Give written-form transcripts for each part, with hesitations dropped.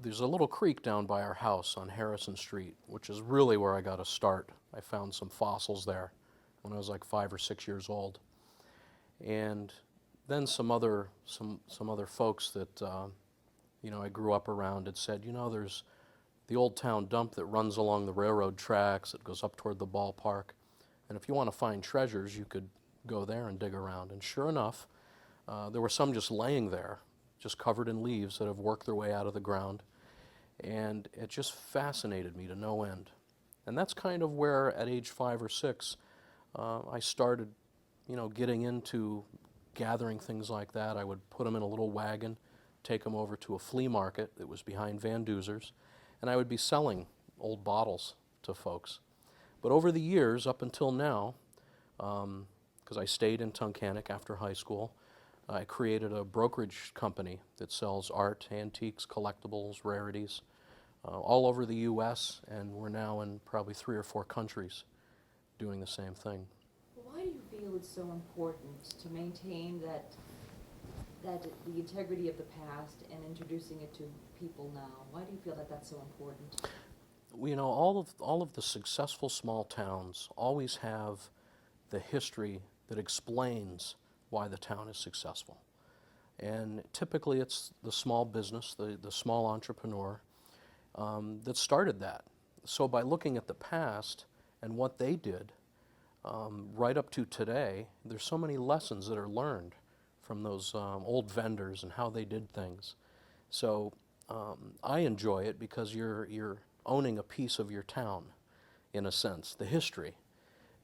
there's a little creek down by our house on Harrison Street, which is really where I got to start. I found some fossils there when I was like 5 or 6 years old. And then some other folks that I grew up around had said, there's the old town dump that runs along the railroad tracks that goes up toward the ballpark. And if you want to find treasures, you could go there and dig around. And sure enough, there were some just laying there, just covered in leaves that have worked their way out of the ground. And it just fascinated me to no end. And that's kind of where, at age 5 or 6, I started, getting into gathering things like that. I would put them in a little wagon, take them over to a flea market that was behind Van Duzer's, and I would be selling old bottles to folks. But over the years, up until now, because I stayed in Tunkhannock after high school, I created a brokerage company that sells art, antiques, collectibles, rarities, all over the U.S., and we're now in probably 3 or 4 countries doing the same thing. Why do you feel it's so important to maintain that the integrity of the past and introducing it to people now? Why do you feel that that's so important? All of the successful small towns always have the history that explains why the town is successful. And typically it's the small business, the small entrepreneur that started that. So by looking at the past and what they did, right up to today, there's so many lessons that are learned from those old vendors and how they did things. So I enjoy it because you're owning a piece of your town, in a sense, the history.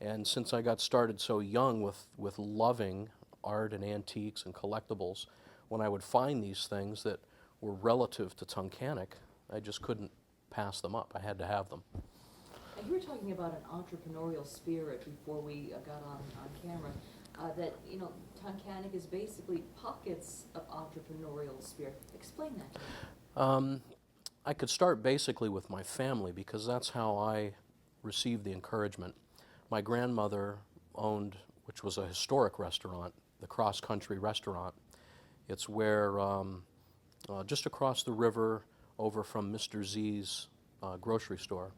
And since I got started so young with loving art and antiques and collectibles, when I would find these things that were relative to Tunkhannock, I just couldn't pass them up. I had to have them. And you were talking about an entrepreneurial spirit before we got on camera, that, Tunkhannock is basically pockets of entrepreneurial spirit. Explain that to me. I could start basically with my family because that's how I received the encouragement. My grandmother owned, which was a historic restaurant, the Cross Country Restaurant. It's where, just across the river over from Mr. Z's grocery store.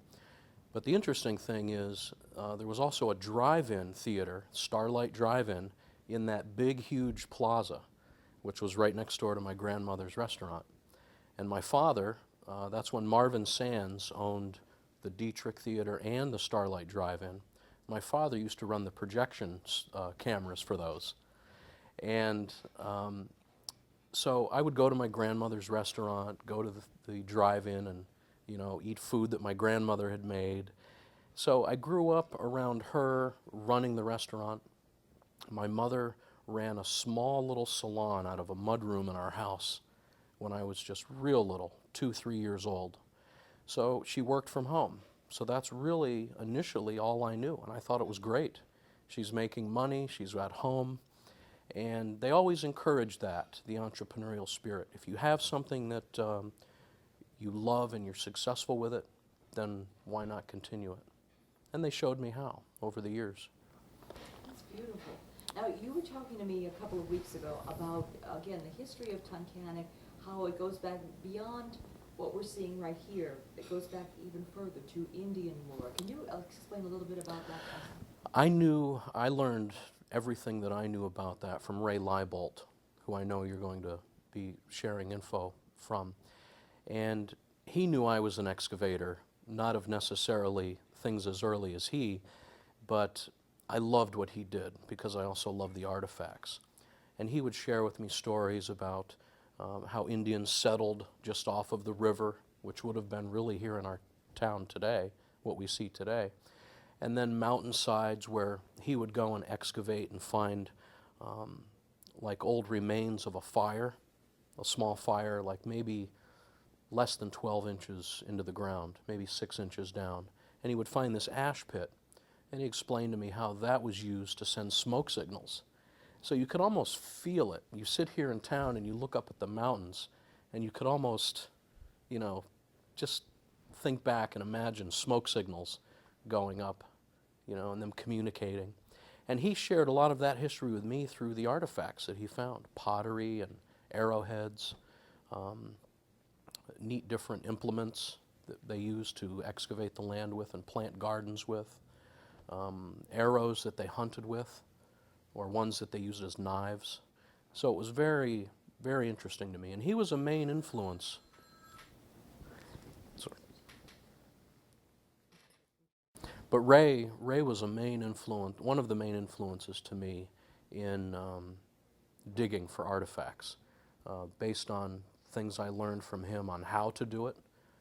But the interesting thing is there was also a drive-in theater, Starlight Drive-In, in that big, huge plaza, which was right next door to my grandmother's restaurant. And my father, that's when Marvin Sands owned the Dietrich Theater and the Starlight Drive-In. My father used to run the projection cameras for those. And so I would go to my grandmother's restaurant, go to the drive-in and, eat food that my grandmother had made. So I grew up around her running the restaurant. My mother ran a small little salon out of a mudroom in our house when I was just real little, 2, 3 years old. So she worked from home. So that's really initially all I knew, and I thought it was great. She's making money, she's at home, and they always encourage that, the entrepreneurial spirit. If you have something that you love and you're successful with it, then why not continue it? And they showed me how over the years. That's beautiful. Now, you were talking to me a couple of weeks ago about, again, the history of Tunkhannock, how it goes back beyond what we're seeing right here. It goes back even further to Indian war. Can you explain a little bit about that? I learned everything that I knew about that from Ray Leibolt, who I know you're going to be sharing info from. And he knew I was an excavator, not of necessarily things as early as he, but I loved what he did because I also loved the artifacts. And he would share with me stories about how Indians settled just off of the river, which would have been really here in our town today, what we see today. And then mountainsides where he would go and excavate and find like old remains of a fire, a small fire, like maybe less than 12 inches into the ground, maybe 6 inches down. And he would find this ash pit, and he explained to me how that was used to send smoke signals. So you could almost feel it. You sit here in town and you look up at the mountains, and you could almost, just think back and imagine smoke signals going up, and them communicating. And he shared a lot of that history with me through the artifacts that he found, pottery and arrowheads, neat different implements that they use to excavate the land with and plant gardens with, arrows that they hunted with, or ones that they used as knives. So it was very, very interesting to me. And he was a main influence. Sorry. But Ray was a main influence, one of the main influences to me in digging for artifacts, based on things I learned from him on how to do it,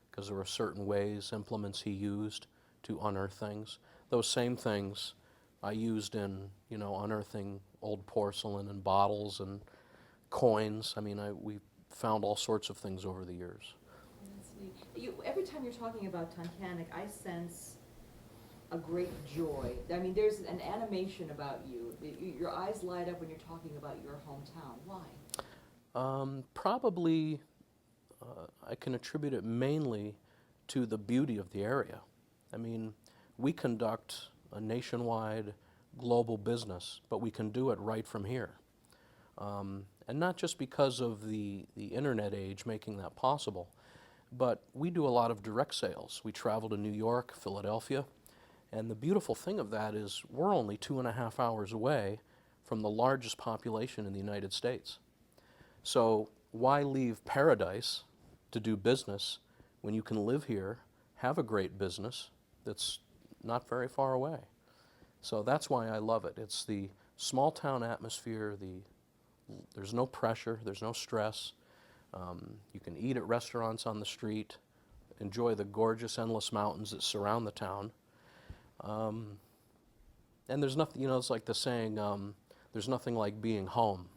because there were certain ways, implements he used to unearth things. Those same things I used in, unearthing old porcelain and bottles and coins. I mean, we found all sorts of things over the years. That's neat. Every time you're talking about Tunkhannock, I sense a great joy. I mean, there's an animation about you. Your eyes light up when you're talking about your hometown. Why? Probably, I can attribute it mainly to the beauty of the area. I mean, we conduct a nationwide global business, but we can do it right from here. And not just because of the internet age making that possible, but we do a lot of direct sales. We travel to New York, Philadelphia, and the beautiful thing of that is we're only 2.5 hours away from the largest population in the United States. So why leave paradise to do business when you can live here, have a great business that's not very far away? So that's why I love it. It's the small town atmosphere, there's no pressure, there's no stress. You can eat at restaurants on the street, enjoy the gorgeous endless mountains that surround the town. And there's nothing, it's like the saying, there's nothing like being home.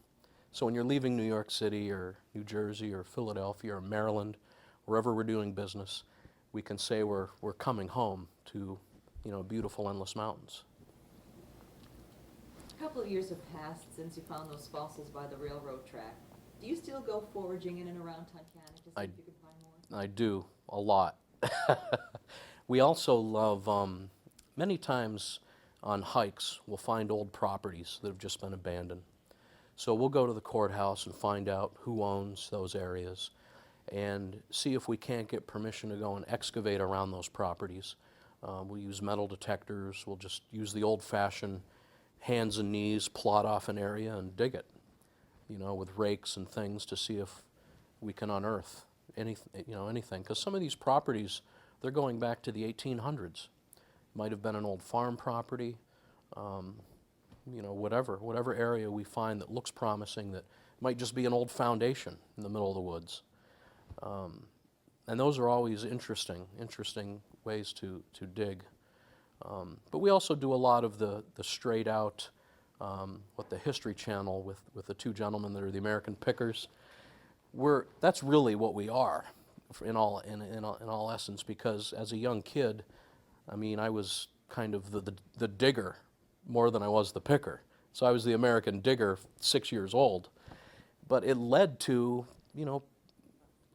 So when you're leaving New York City or New Jersey or Philadelphia or Maryland, wherever we're doing business, we can say we're coming home to, beautiful endless mountains. A couple of years have passed since you found those fossils by the railroad track. Do you still go foraging in and around Tunkhannock to see if you can find more? I do, a lot. We also love, many times on hikes, we'll find old properties that have just been abandoned. So we'll go to the courthouse and find out who owns those areas and see if we can't get permission to go and excavate around those properties. We'll use metal detectors, we'll just use the old-fashioned hands and knees, plot off an area and dig it, with rakes and things to see if we can unearth anything. Because some of these properties, they're going back to the 1800s. Might have been an old farm property, whatever area we find that looks promising, that might just be an old foundation in the middle of the woods. And those are always interesting ways to dig. But we also do a lot of the straight out, what the History Channel with the two gentlemen that are the American Pickers. That's really what we are, in all essence. Because as a young kid, I mean, I was kind of the digger more than I was the picker. So I was the American digger, 6 years old. But it led to,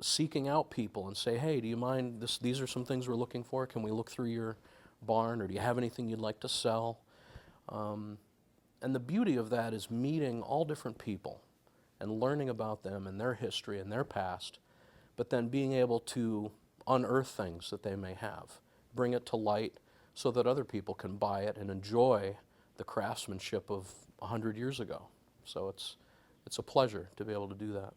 seeking out people and say, hey, do you mind, these are some things we're looking for. Can we look through your barn, or do you have anything you'd like to sell? And the beauty of that is meeting all different people and learning about them and their history and their past, but then being able to unearth things that they may have, bring it to light so that other people can buy it and enjoy the craftsmanship of 100 years ago. So it's a pleasure to be able to do that.